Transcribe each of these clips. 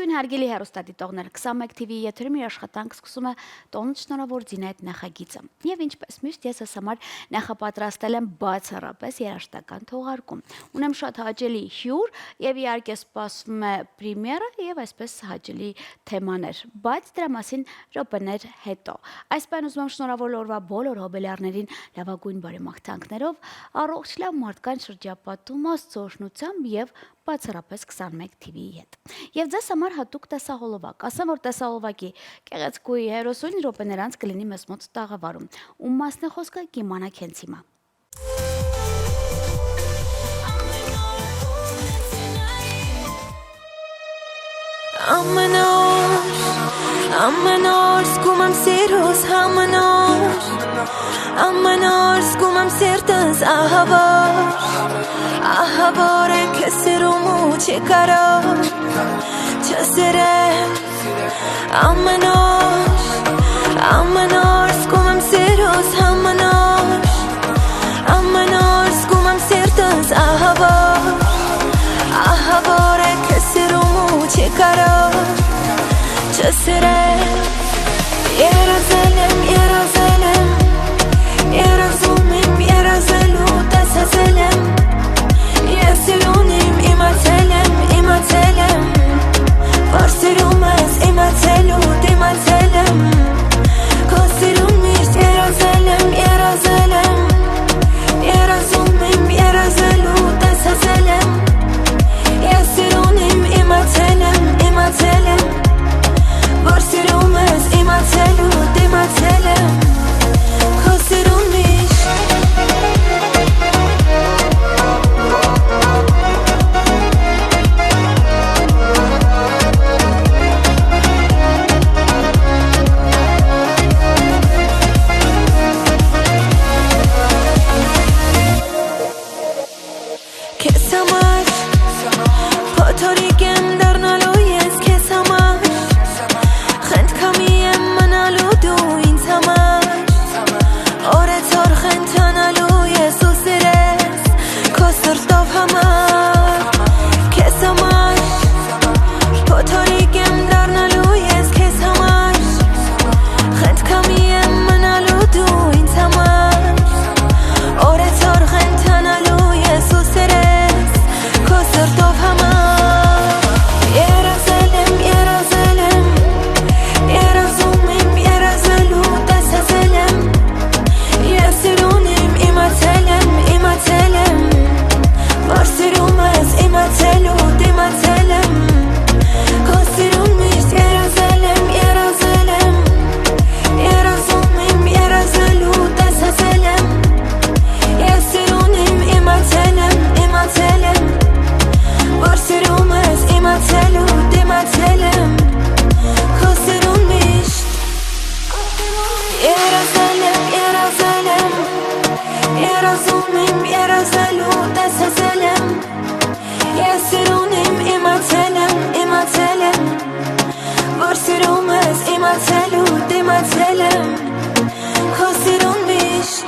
Ողջույն հարգելի հեռուստադիտողներ, 21 TV եթերում իր աշխատանք սկսում է տոնից շնորհավոր Զինայդ նախագիծը։ Եվ ինչպես միշտ ես ես համար նախապատրաստել եմ բացառապես երաժշտական թողարկում։ Ունեմ շատ հաճելի հյուր եւ իհարկե սպասվում է պրեմիերը եւ այսպես հաճելի թեմաներ, բայց դրա մասին րոպեներ հետո։ Այս բան ուզում եմ շնորհավոր օրվա բոլոր հոբելյարներին լավագույն բարեմաղթանքներով, առողջ լավ մարդկային շրջապատում, Աստծո օրհնությամբ եւ բացառապես 21 TV-ի հետ։ Եվ ձեզ համար հատուկ տեսահոլովակ, ասեմ, որ տեսահոլովակի կեղեցկուի հերոսույն րոպեներ անց կլինի մեզ մոտ տաղավարում։ Ում մասն է խոսքը կիմանաք հենց հիմա։ Ամեն օր զգում եմ սիրուս ամեն օր զգում եմ սիրտս ահավոր է քեզ սիրում ու չի կարող չսիրել ամեն օր զգում եմ սիրուս ամեն օր զգում եմ սիրտս ահավոր է քեզ սիրում ու չի կարող չսիրել երազում եմ երազելու տեսել եմ ես սիրուն եմ իմացել եմ որ սիրում ես իմացելու դիմացել եմ քո սիրուն միշտ երազել եմ երազում եմ երազելու տեսել եմ ես սիրուն եմ իմացել եմ որ սիրում ես իմացելու դիմացել եմ քո սիրուն միշտ քեզ համար փոթորիկ եմ դառնալու ես քեզ համար խնդքամի եմ մնալու դու ինձ համար օրեցօր խնդանալու ես ու սիրես քո սրտով համար քեզ համար փոթորիկ եմ դառնալու ես քեզ համար խնդքամի եմ մնալու դու ինձ համար օրեցօր խնդանալու ես ու սիրես քո սրտով համար երազել եմ երազում եմ երազելու տեսել եմ ես սիրուն եմ իմացել եմ որ սիրում ես իմացելու դիմացել եմ քո սիրուն միշտ երազել եմ երազում եմ երազելու տեսել եմ ես սիրուն եմ իմացել եմ որ սիրում ես իմացելու դիմացել եմ քո սիրուն միշտ երազել եմ երազում եմ երազելու տեսել եմ ես սիրուն եմ իմացել եմ որ սիրում ես իմացելու դիմացել եմ քո սիրուն միշտ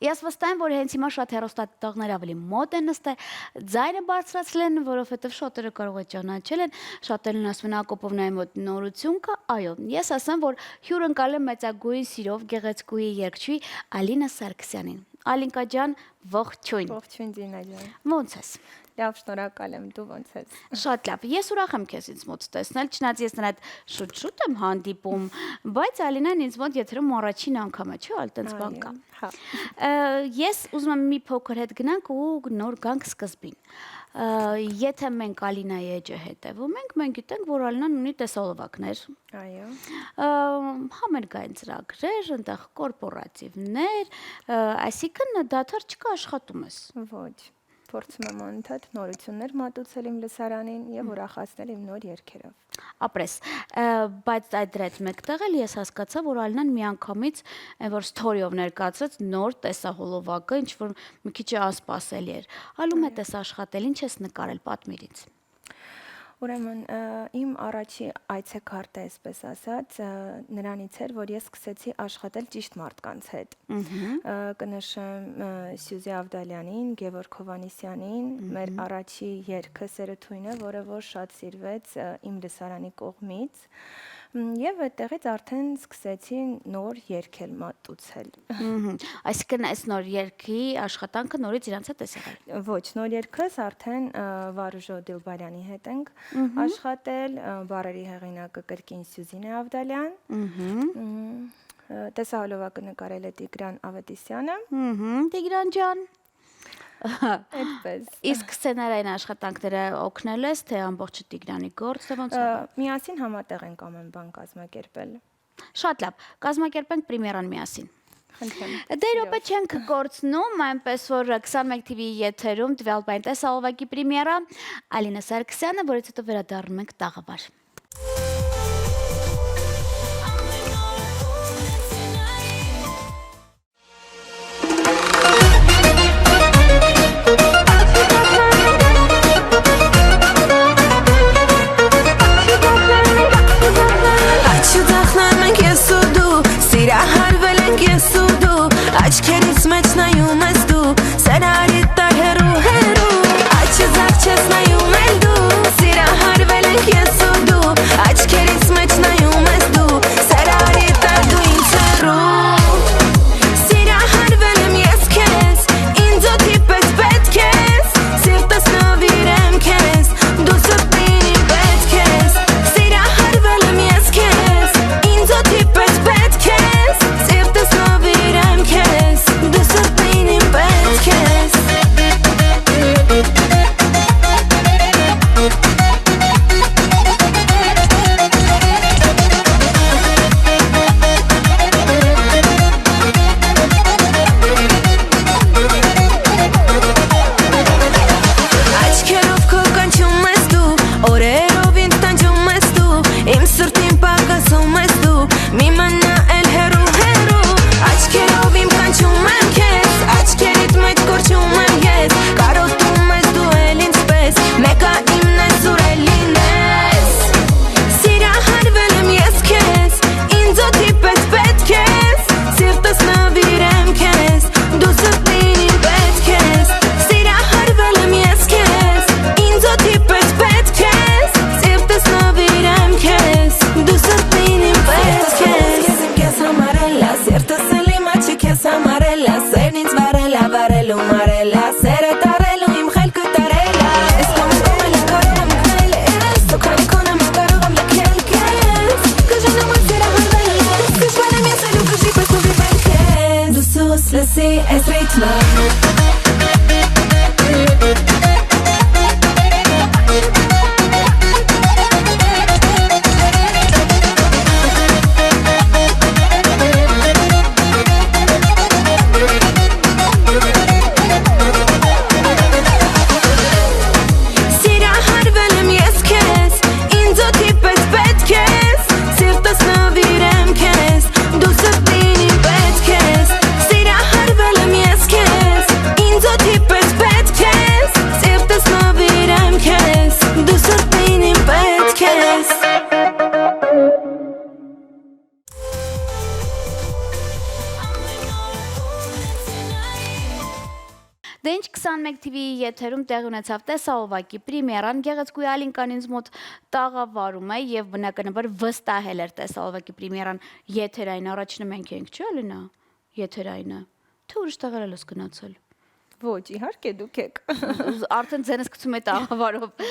Ես վստահ եմ, որ հենց հիմա շատ հեռուստադիտողներ ավելի մոտ են նստել, ձայնը բարձրացրել են, որովհետև շատերը կարող է ճանաչել են, շատերն ասում են Ակոպովնայի մոտ նորություն կա, այո, ես ասեմ, որ հյուրընկալել եմ մեծագույն սիրով գեղեցկուի երգչուհի Ալինա Սարգսյանին։ Ալինկա ջան, ողջույն։ Ողջույն Զինա ջան։ Ո՞նց ես։ Լավ, շնորհակալ եմ, դու ոնց ես։ Շատ լավ։ Ես ուրախ եմ քեզ ինձ մոտ տեսնել, չնայած ես նրան շուտ եմ հանդիպում, բայց Ալինան ինձ մոտ եթերում առաջին անգամ է, չէ՞, այտենց բան կա։ Հա։ Ես ուզում եմ մի փոքր հետ գնանք ու նոր գանք սկզբին։ Եթե մենք Ալինայի էջը հետևում ենք, մենք գիտենք, որ Ալինան ունի տեսահոլովակներ։ Այո։ Համերգային ծրագրեր, այնտեղ կորպորատիվներ, այսինքն դադար չկա աշխատում ես։ Ոչ։ Փորձում եմ անընդհատ նորություններ մատուցել իմ լսարանին եւ ուրախացնել իմ նոր երգերով։ Ապրես, բայց այդ դրետ մեկտեղ էլ ես հասկացա, որ Ալինան միանգամից որ ստորիով ներկայացրեց նոր տեսահոլովակը, ինչ որ մի քիչ անսպասելի էր։ Ալում է տես աշխատել, ինչ ես նկարել, պատմիր ինձ։ Ուրեմն իմ առաջի այցեքարտը, այսպես ասած, նրանից էր, որ ես սկսեցի աշխատել ճիշտ մարդկանց հետ։ Կնշեմ Սյուզե Ավդալյանին, Գևորգ Հովհաննիսյանին, մեր առաջի երգը Սերութույնը, որը որ շատ սիրվեց իմ լսարանի կողմից։ Եվ այդտեղից արդեն սկսեցի նոր երգել մատուցել։ Այսինքն այս նոր երգի աշխատանքը նորից իրանց հետ է եղել։ Ոչ, նոր երգս արդեն Վարուժո Դիլբարյանի հետ ենք աշխատել, բառերի հեղինակը կրկին Սյուզինե Ավդալյան, տեսահոլովակը նկարել է Տիգրան Ավետիսյանը։ Տիգրան ջան։ Այդպես։ Իսկ սցենարային աշխատանքները օգնել ես, թե ամբողջը Տիգրանի գործ է ոնց է։ Միասին համատեղ ենք ամեն բան կազմակերպել։ Շատ լավ, կազմակերպենք պրեմիերան միասին։ Խնդրեմ։ Դե րոպե չենք կորցնում, այնպես որ 21 TV-ի եթերում տվյալ բան տեսահոլովակի պրեմիերա Ալինա Սարգսյանը, որից հետո վերադառնում ենք տաղավար։ Աչքերից մեջ նայում ես դու, սերարիտ տար հերու հերու, աչիզակ չես նայում էլ դու, սիրահարվել ենք ես ու դու, աչքերից մեջ նայում ես դու, սերարիտ տար դու ինձ հերու, սիրահարվել եմ ես քեզ, ինձ օդի պես պետք ես, սիրտս նվիրեմ քեզ, դու սրտին իմ պետք ես, սիրահարվել եմ ես քեզ, ինձ օդի պես պետք ես, սիրտս նվիրեմ քեզ, դու սրտին իմ պետք ես Աչքերով քո կանչում ես դու, օրերով ինձ տանջում ես դու, իմ սրտին պակասում ես դու, մի մնա էլ հերու հերու, աչքերով իմ կանչում եմ քեզ, աչքերիդ մեջ կորչում եմ ես, կարոտում ես դու էլ ինձ պես, մեկը իմն ես ուր էլ լինես, սիրահարվել եմ ես քեզ, ինձ օդի պես պետք ես, սիրտս նվիրեմ քեզ, դու սրտին իմ պետք ես, սիրահարվել եմ ես քեզ, ինձ օդի պես պետք ես, սիրտս նվիրեմ քեզ, դու սրտին իմ պետք ես, քեզ համարելա, սիրտս էլ իմ աչի քեզ համարելա, սերն ինձ վարելա, վարելու մարելա, սերը տարելու իմ խելքը տարելա, ես կամքում էլ կարել եմ գնել ես, դու քանի կոնեմ կարող եմ լքել քեզ, կժանում եմ սիրահարվել ես, կժվել եմ ես էլ ու կժի պես ուվի պետք ես, դու սուս լսի ես ռիթմը Սիրահարվել եմ ես քեզ, ինձ օդի պես պետք ես, սիրտս նվիրեմ քեզ, դու սրտին իմ պետք ես, սիրահարվել եմ ես քեզ, ինձ օդի պես պետք ես, սիրտս նվիրեմ քեզ, դու սրտին իմ պետք ես Դե ինչ 21 TV-ի եթերում տեղի ունեցավ տեսահոլովակի պրեմիերան, գեղեցկուհի Ալինկան ինձ մոտ տաղավարում է եւ բնականաբար վստահել էր տեսահոլովակի պրեմիերան եթերային, առաջինը մենք ենք, չէ՞ Ալինա, եթերայինը, թե ուրիշ տեղեր ես գնացել։ Ոչ, իհարկե դուք եք։ Արդեն ձենս գցում է տաղավարով։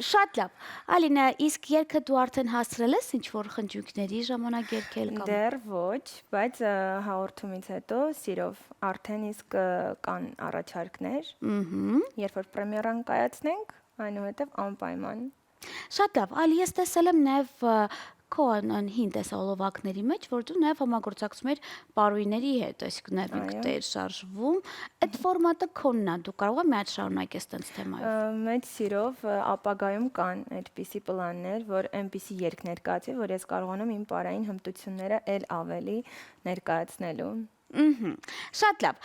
Շատ լավ։ Ալինա, իսկ երգը դու արդեն հասցրել ես ինչ-որ խնջույքների ժամանակ երգել կամ։ Դեռ ոչ, բայց հաղորդումից հետո սիրով արդեն իսկ կան առաջարկներ։ Երբ որ պրեմիերան կայացնենք, այնուհետև անպայման։ Շատ լավ, Ալի, ես տեսել եմ նաև քո հին տեսահոլովակների մեջ, որ դու նաև համագործակցում ես պարույների հետ, այսինքն նաև ինքտեր շարժվում, այդ ֆորմատը քոնն է, դու կարող ես մի հատ շարունակես տենց թեմայով։ Մեծ սիրով ապագայում կան այդպիսի պլաններ, որ այնպիսի երգ ներկայացվի, որ ես կարողանամ իմ պարային հմտությունները էլ ավելի ներկայացնելու։ Շատ լավ։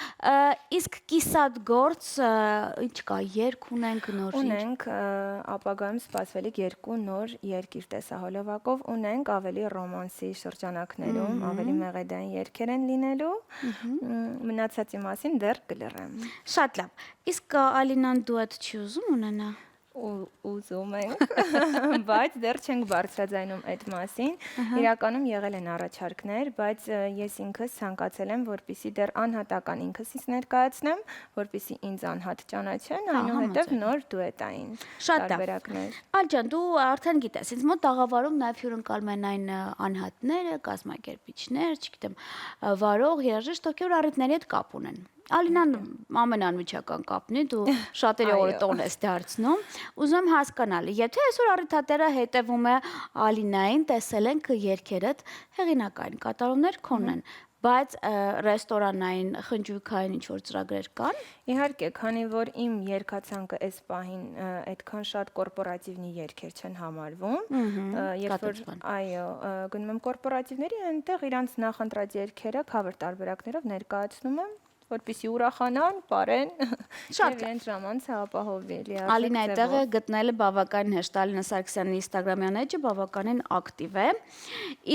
Իսկ կիսատ գործ ինչ կա, երգ ունենք նոր ինչ։ Ունենք ապագայում սպասվելիք 2 նոր երկիր տեսահոլովակով, ունենք ավելի ռոմանսի շրջանակներում, ավելի մեղեդային երգեր են լինելու, մնացածի մասին դեռ կլռեմ։ Շատ լավ։ Իսկ Ալինան դուետ չի ուզում ունենա։ Ուզում ենք, բայց դեռ չենք բարձրաձայնում այդ մասին։ Իրականում եղել են առաջարկներ, բայց ես ինքս ցանկացել եմ, որպեսզի դեռ անհատական ինքս ինձ ներկայացնեմ, որպեսզի ինձ անհատ ճանաչեն, այնուհետև նոր դուետային տարբերակներ։ Ալջան, դու արդեն գիտես, ինձ մոտ աղավարում նաև հյուրընկալում են այն անհատները, կազմակերպիչներ, չգիտեմ, վարող, երաժիշտ, ովքեր առիթների հետ կապ ունեն։ Ալինան ամենանմիջական կապն է, դու շատերի օրտոն ես դարձնում։ Ուզում եմ հասկանալ, եթե այսօր առիթատերը հետևում է Ալինային, տեսել ենք երգերդ, հեղինակային կատարումներ քոնն են, բայց ռեստորանային, խնջույքային ինչ-որ ծրագրեր կան։ Իհարկե, քանի որ իմ երգացանկը այս պահին այդքան շատ կորպորատիվնի երգեր չեն համարվում, երբ որ այո, գնում եմ կորպորատիվների, այնտեղ իրանց նախընտրած երգերը cover տարբերակներով ներկայացնում եմ, որպեսզի ուրախանան, պարեն, եւ իրենց ժամանցը ապահովի։ Ալինա այդտեղը գտնելը բավական հեշտ, Ալինա Սարգսյանի Instagram-յան էջը բավականին ակտիվ է։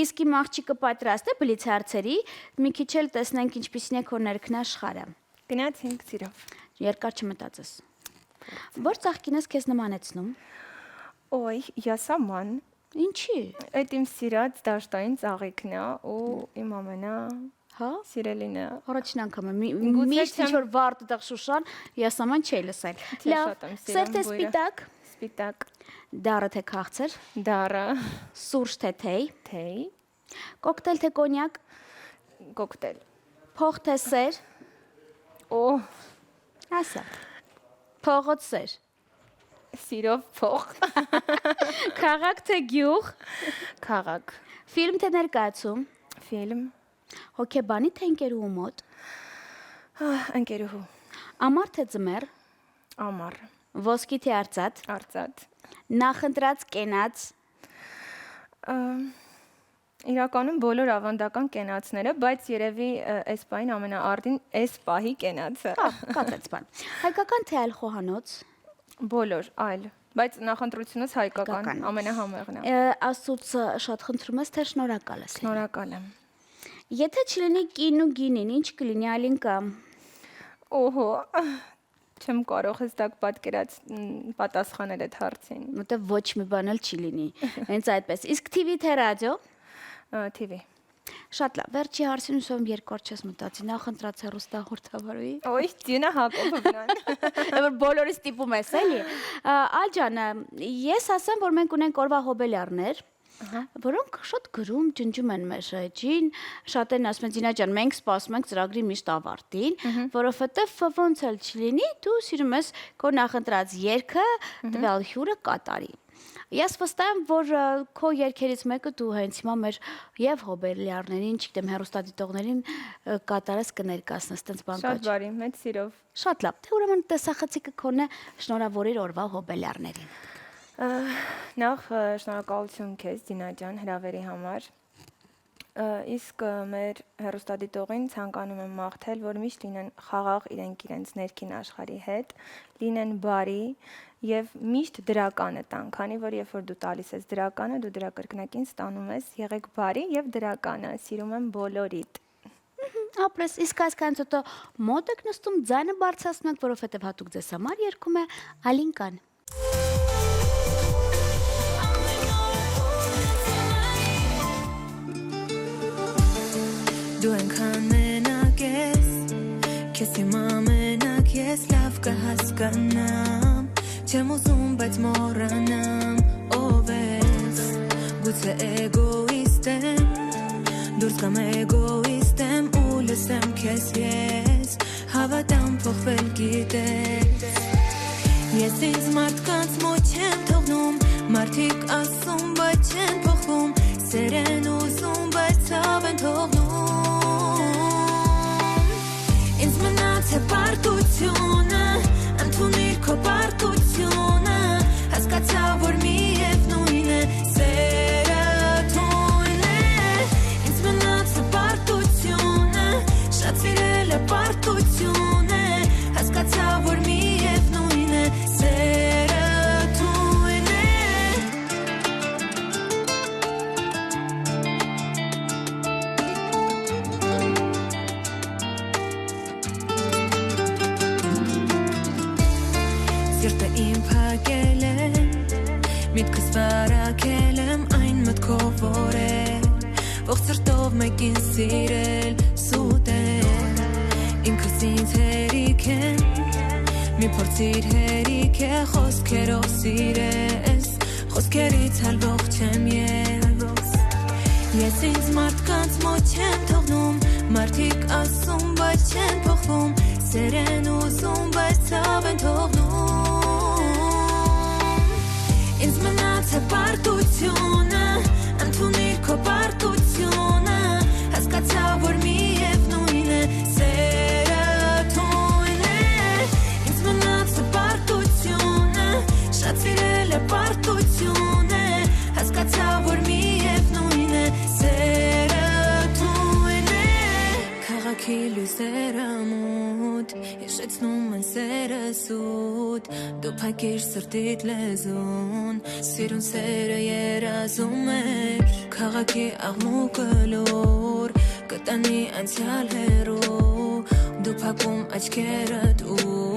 Իսկ իմ աղջիկը պատրաստ է բլից հարցերի, մի քիչ էլ տեսնենք ինչպիսին է քո ներքնաշխարհը։ Գնացինք սիրով։ Երկար չմտածես։ Որ ծաղկին ես քեզ նմանեցնում։ Ոյ, յասաման։ Ինչի։ Այդ իմ սիրած դաշտային ծաղիկն է ու իմ ամենա Հա, սիրելին է։ Առաջին անգամ միշտ ինչ-որ վարդ դեղ Շուշան, ես աման չի լսել։ Լավ, սեր թե սպիտակ։ Սպիտակ։ Դառը թե քաղցր։ Դառը։ Սուրճ թե թեյ։ Թեյ։ Կոկտեյլ թե կոնյակ։ Կոկտեյլ։ Փող թե սեր։ Օ։ Ասա։ Փողոց սեր։ Սիրով փող։ Քաղաք թե գյուղ։ Քաղաք։ Ֆիլմ թե ներկայացում։ Ֆիլմ։ Հոկեբանի թե ընկերուհու մոտ։ Ընկերուհու։ Ամառ թե ձմեռ։ Ամառ։ Ոսկի թե արծաթ։ Արծաթ։ Նախընտրած կենաց։ Իրականում բոլոր ավանդական կենացները, բայց երևի այս պահին ամենաարդին այս պահի կենացը։ Հա, կատեց բան։ Հայկական թե այլ խոհանոց։ Բոլոր, այլ, բայց նախընտրությունս հայկական, ամենահամեղն է։ Աստծուց շատ խնդրում ես, թե շնորհակալ ես։ Շնորհակալ եմ։ Եթե չլինի կին ու գինին, ինչ կլինի Ալինկա։ Օհո, չեմ կարող հստակ պատասխանել այդ հարցին։ Որտեվ ոչ մի բան էլ չի լինի։ Հենց այդպես։ Իսկ TV թե ռադիո։ TV։ Շատ լավ, վերջի հարցին ուսում երկար չես մտածի, նախընտրած հեռուստահաղորդավարուի։ Ոյ, Դինա Հակոբովնան։ Որ բոլորից տիպում ես, էլի։ Ալջան, ես ասեմ, որ մենք ունենք օրվա հոբելյարներ, որոնք շատ գրում, ջնջում են մեր էջին, շատ են ասում են Զինա ջան, մենք սպասում ենք ծրագրի միշտ ավարտին, որովհետև ոնց էլ չլինի, դու սիրում ես քո նախընտրած երգը տվյալ հյուրը կատարի։ Ես վստահ եմ, որ քո երգերից մեկը դու հենց հիմա մեր եւ հոբելյարներին, չգիտեմ, հեռուստադիտողներին կատարես կներկայացնես, տենց բան կա։ Շատ բարի, մեծ սիրով։ Շատ լավ, թե ուրեմն տեսախցիկը քոնը շնորհավորիր օրվա հոբելյարներին։ Նախ շնորհակալություն քեզ Դինա ջան հրավերի համար։ Իսկ մեր հեռուստադիտողին ցանկանում եմ մաղթել, որ միշտ լինեն խաղաղ իրենց ներքին աշխարհի հետ, լինեն բարի եւ միշտ դրականը տան, քանի որ երբ որ դու տալիս ես դրականը, դու դրա կրկնակին ստանում ես, եղեք բարի եւ դրականը, սիրում եմ բոլորիդ։ Ապրես, իսկ այսքանից հետո մոտ եք նստում, ձայնը բարձրացնում եք, որովհետեւ հատուկ ձեզ համար երգում է Ալինկան։ Դու այնքան մենակ ես, քեզ իմ ամենակ ես լավ կհասկանամ, չեմ ուզում, բայց մոռանամ, ով ես, գուցե էգոիստ եմ, դուրս կամ էգոիստ եմ ու լսեմ քեզ ես, հավատամ փոխվել գիտես, ես ինձ մարդկանց մոտ չեմ թողնում, մարդիկ ասում, բայց չեն փոխում, սեր են ուզում, բայց ցավ են թողնում, ինձ մնաց է պարտությունը, ընդունիր քո պարտությունը, հասկացա, որ միևնույն է, սերը թույն է, ինձ մնաց է պարտությունը, շատ Սիրտը իմ փակել եմ Միտքս վարակել եմ այն մտքով որ է Ողջ սրտով մեկին սիրել սուտ է Ինքս ինձ հերիք եմ Մի փորձիր հերիք է խոսքերով սիրես Խոսքերից հալվող չեմ Ես ինձ մարդկանց մոտ չեմ թողնում Մարդիկ ասում, բայց չեն փոխվում Սեր են ուզում, բայց ցավ են թողնում Ինձ մնաց է պարտությունը Ընդունիր քո պարտությունը Հասկացա, որ միև նույն է Սերը թույն է Ինձ մնաց է պարտությունը Շատ սիրել է պարտությունը Հասկացա, որ միև նույն է Սերը թույն է Քաղաքի լույսերը մութ Հիշեցնում են սերը սուտ Դու փակիր սրտիդ լեզուն Սիրուն սերը երազում էր Քաղաքի աղմուկը լուր Կտանի անցյալ հեռու Դու փակում աչքերդ ու